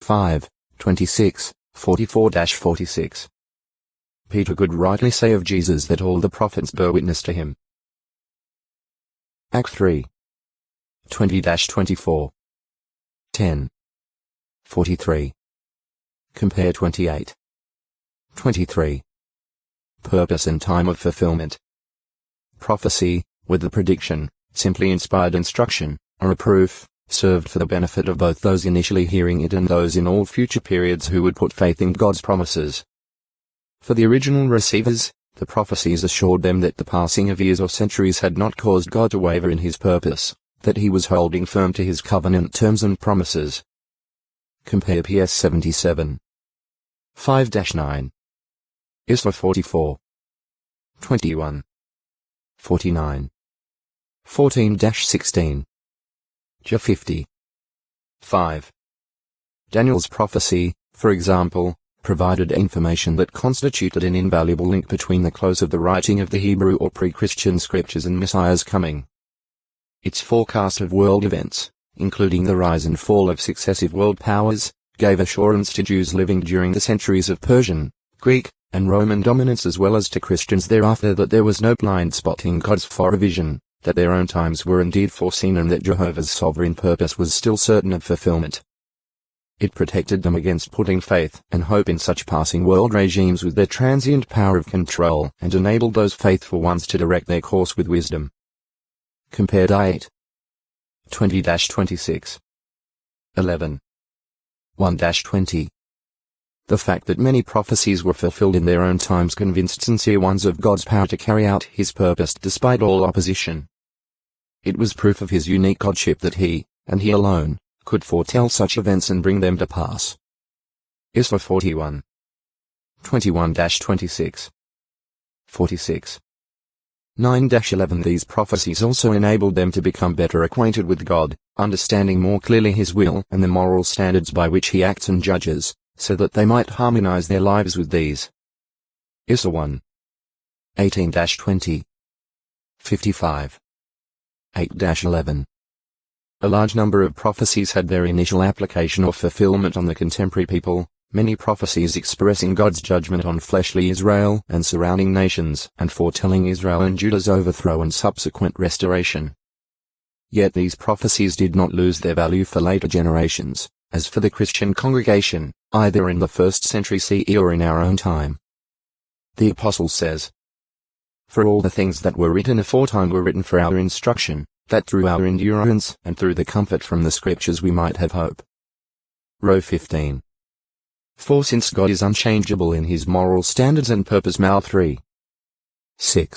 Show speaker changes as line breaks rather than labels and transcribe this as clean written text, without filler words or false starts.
5, 26, 44-46. Peter could rightly say of Jesus that all the prophets bear witness to him. Act 3. 20-24. 10. 43. Compare 28. 23. Purpose and time of fulfillment. Prophecy, with the prediction, simply inspired instruction, or a proof, served for the benefit of both those initially hearing it and those in all future periods who would put faith in God's promises. For the original receivers, the prophecies assured them that the passing of years or centuries had not caused God to waver in his purpose, that he was holding firm to his covenant terms and promises. Compare PS 77. 5-9. ISLA 44. 21. 49. 14-16. JA 50. 5. Daniel's prophecy, for example, provided information that constituted an invaluable link between the close of the writing of the Hebrew or pre-Christian scriptures and Messiah's coming. Its forecast of world events, including the rise and fall of successive world powers, gave assurance to Jews living during the centuries of Persian, Greek, and Roman dominance as well as to Christians thereafter that there was no blind spot in God's forevision, that their own times were indeed foreseen and that Jehovah's sovereign purpose was still certain of fulfillment. It protected them against putting faith and hope in such passing world regimes with their transient power of control and enabled those faithful ones to direct their course with wisdom. Compared 8. 20-26. 11. 1-20. The fact that many prophecies were fulfilled in their own times convinced sincere ones of God's power to carry out his purpose despite all opposition. It was proof of his unique godship that he, and he alone, could foretell such events and bring them to pass. ISLA 41. 21-26. 46. 9-11. These prophecies also enabled them to become better acquainted with God, understanding more clearly his will and the moral standards by which he acts and judges, so that they might harmonize their lives with these. ISLA 1. 18-20. 55. 8-11. A large number of prophecies had their initial application or fulfillment on the contemporary people, many prophecies expressing God's judgment on fleshly Israel and surrounding nations and foretelling Israel and Judah's overthrow and subsequent restoration. Yet these prophecies did not lose their value for later generations, as for the Christian congregation, either in the 1st century CE or in our own time. The Apostle says, "For all the things that were written aforetime were written for our instruction, that through our endurance and through the comfort from the Scriptures we might have hope." Row 15. For since God is unchangeable in his moral standards and purpose. Mal 3. 6.